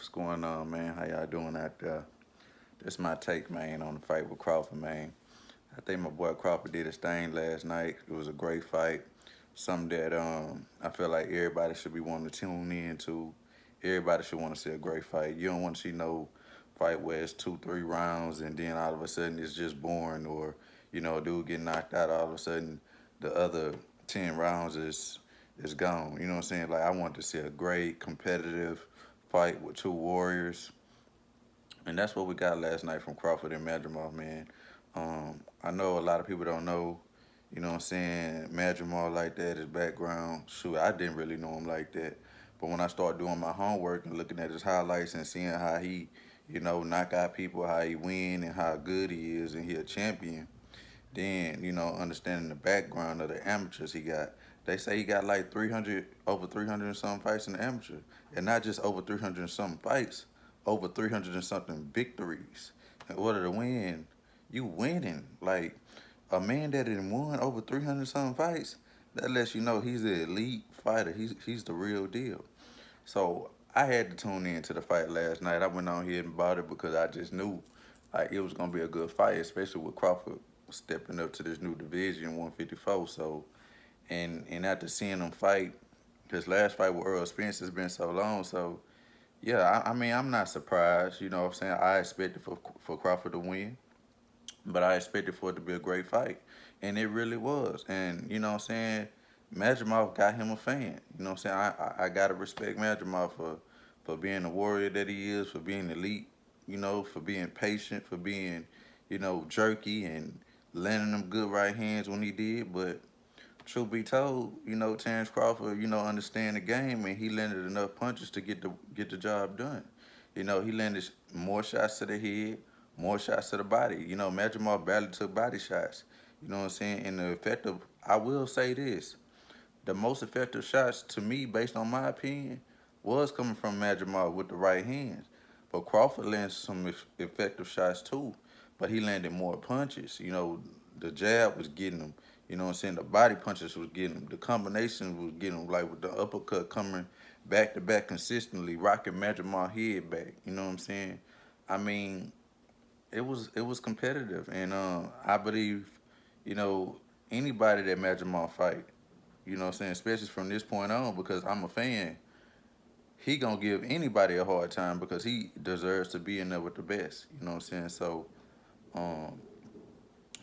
going on, man? How y'all doing out there? That's my take, man, on the fight with Crawford, man. I think my boy Crawford did his thing last night. It was a great fight. Something that I feel like everybody should be wanting to tune in to. Everybody should want to see a great fight. You don't want to see no fight where it's 2, 3 rounds and then all of a sudden it's just boring, or a dude get knocked out, all of a sudden the other 10 rounds is gone. You know what I'm saying? Like, I want to see a great competitive fight with two warriors, and that's what we got last night from Crawford and Madrimov, man. I know a lot of people don't know, what I'm saying, Madrimov like that, his background. Shoot, I didn't really know him like that. But when I started doing my homework and looking at his highlights and seeing how he, knock out people, how he win and how good he is, and he a champion, then, understanding the background of the amateurs he got. They say he got like 300, over 300 and something fights in the amateur. And not just over 300 and something fights, over 300 and something victories. In order to win, you winning. Like, a man that had won over 300 something fights, that lets you know he's the elite fighter. He's the real deal. So I had to tune in to the fight last night. I went on here and bought it because I just knew like it was gonna be a good fight, especially with Crawford stepping up to this new division, 154. So and after seeing him fight, his last fight with Earl Spence has been so long. So yeah, I mean I'm not surprised. You know what I'm saying? I expected for Crawford to win, but I expected for it to be a great fight, and it really was. And you know what I'm saying, Madrimov got him a fan. You know what I'm saying, I gotta respect Madrimov for being the warrior that he is, for being elite, for being patient, for being jerky and landing them good right hands when he did. But truth be told, Terrence Crawford, understand the game, and he landed enough punches to get the job done. He landed more shots to the head, more shots to the body. Madrimov barely took body shots. You know what I'm saying? And the effective, I will say this, the most effective shots to me, based on my opinion, was coming from Madrimov with the right hands. But Crawford landed some effective shots too, but he landed more punches. The jab was getting him. You know what I'm saying? The body punches was getting him. The combinations was getting him, like with the uppercut coming back to back consistently, rocking Madrimov head back. You know what I'm saying? I mean, it was competitive, and I believe, you know, anybody that Madrimov fight, what I'm saying, especially from this point on, because I'm a fan, he gonna give anybody a hard time because he deserves to be in there with the best. You know what I'm saying? So, um,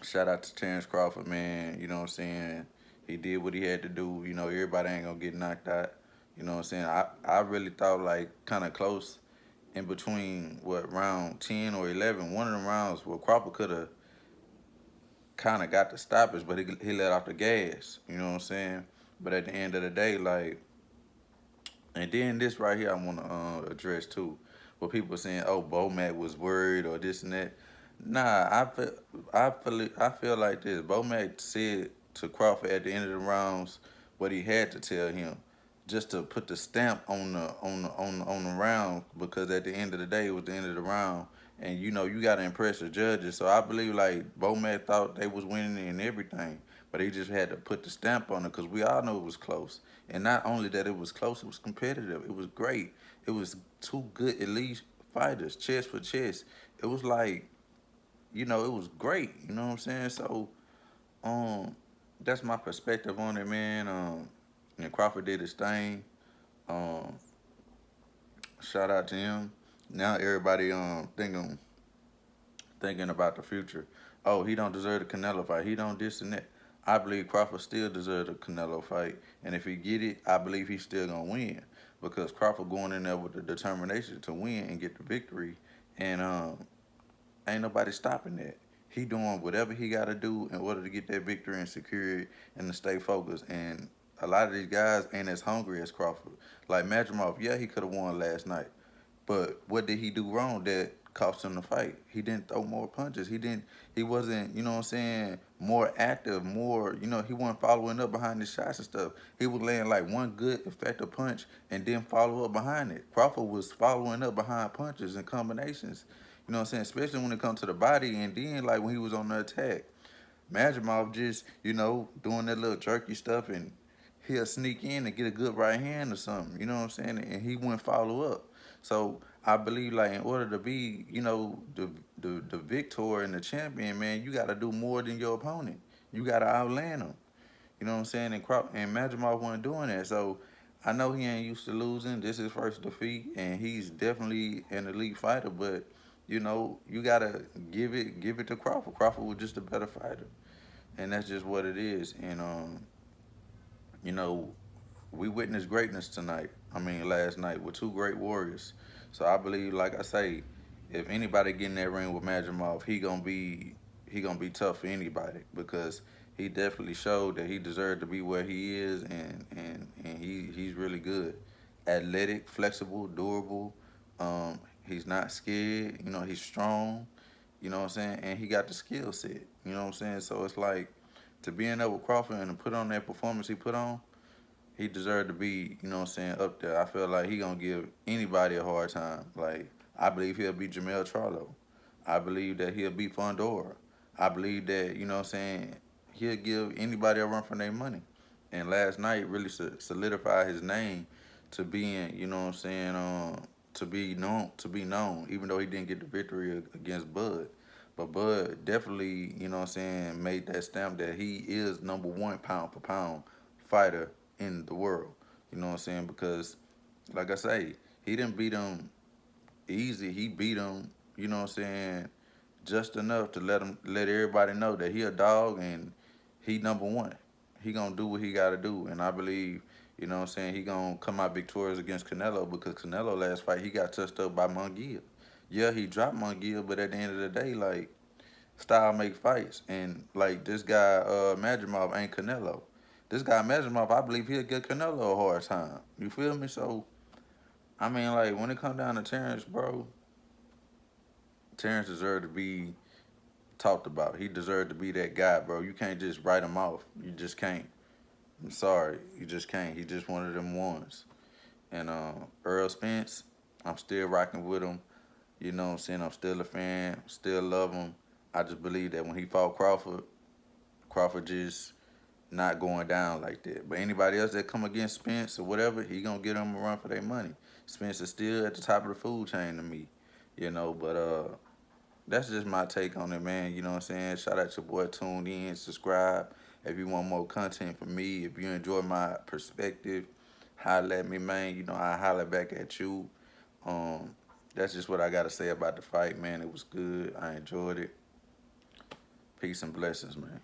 shout out to Terrence Crawford, man. You know what I'm saying? He did what he had to do. Everybody ain't gonna get knocked out. You know what I'm saying? I really thought like kind of close in between what round 10 or 11. One of them rounds where Crawford could have kind of got the stoppage, but he let off the gas. You know what I'm saying? But at the end of the day, like, and then this right here, I want to address too, where people saying, "Oh, Bomac was worried" or this and that. Nah, I feel like this. Bomac said to Crawford at the end of the rounds what he had to tell him, just to put the stamp on the round, because at the end of the day, it was the end of the round, and you got to impress the judges. So I believe like Bomac thought they was winning and everything, but he just had to put the stamp on it because we all know it was close. And not only that it was close, it was competitive. It was great. It was two good elite fighters, chest for chest. It was like, it was great. You know what I'm saying? So, um, that's my perspective on it, man. And Crawford did his thing. Um, Shout out to him. Now everybody thinking about the future. Oh, he don't deserve the Canelo fight. He don't this and that. I believe Crawford still deserves the Canelo fight, and if he get it, I believe he's still gonna win because Crawford going in there with the determination to win and get the victory, and ain't nobody stopping that. He doing whatever he got to do in order to get that victory and secure it and to stay focused. And a lot of these guys ain't as hungry as Crawford. Like Madrimov, yeah, he could have won last night, but what did he do wrong that cost him the fight? He didn't throw more punches. He didn't. He wasn't. You know what I'm saying? More active. More. He wasn't following up behind his shots and stuff. He was laying like one good effective punch and then follow up behind it. Crawford was following up behind punches and combinations. You know what I'm saying? Especially when it comes to the body, and then like when he was on the attack. Madrimov just, doing that little jerky stuff, and he'll sneak in and get a good right hand or something. You know what I'm saying? And he wouldn't follow up. So I believe like in order to be, the victor and the champion, man, you got to do more than your opponent. You got to outland them. You know what I'm saying? And Madrimov wasn't doing that. So I know he ain't used to losing. This is his first defeat, and he's definitely an elite fighter. But you gotta give it to Crawford. Crawford was just a better fighter, and that's just what it is. And you know, we witnessed greatness tonight. I mean, last night with two great warriors. So I believe, like I say, if anybody get in that ring with Madrimov, he gonna be tough for anybody because he definitely showed that he deserved to be where he is, and he's really good, athletic, flexible, durable. He's not scared. He's strong. You know what I'm saying, and he got the skill set. You know what I'm saying. So it's like to be in there with Crawford and to put on that performance he put on, he deserved to be, you know what I'm saying, up there. I feel like he gonna give anybody a hard time. Like I believe he'll beat Jamel Charlo. I believe that he'll beat Fondora. I believe that, you know what I'm saying, he'll give anybody a run for their money. And last night really solidified his name to being, you know what I'm saying, to be known, even though he didn't get the victory against Bud. But Bud definitely, you know what I'm saying, made that stamp that he is number one pound for pound fighter in the world. You know what I'm saying? Because, like I say, he didn't beat him easy. He beat him, you know what I'm saying, just enough to let everybody know that he a dog and he number one. He gonna do what he gotta do. And I believe, you know what I'm saying, he gonna come out victorious against Canelo because Canelo last fight he got touched up by Munguia. Yeah, he dropped Munguia, but at the end of the day, like, style make fights. And like this guy, Madrimov ain't Canelo. This guy Madrimov, I believe he'll give Canelo a hard time. You feel me? So I mean, like when it comes down to Terrence, bro, Terrence deserved to be talked about. He deserved to be that guy, bro. You can't just write him off. You just can't. I'm sorry, you just can't. He just one of them ones. And Earl Spence, I'm still rocking with him. You know what I'm saying? I'm still a fan. Still love him. I just believe that when he fought Crawford, Crawford just not going down like that. But anybody else that come against Spence or whatever, he gonna get them a run for their money. Spence is still at the top of the food chain to me, But that's just my take on it, man. You know what I'm saying? Shout out your boy, tune in, subscribe. If you want more content from me, if you enjoy my perspective, holler at me, man. I holler back at you. Um, that's just what I gotta say about the fight, man. It was good. I enjoyed it. Peace and blessings, man.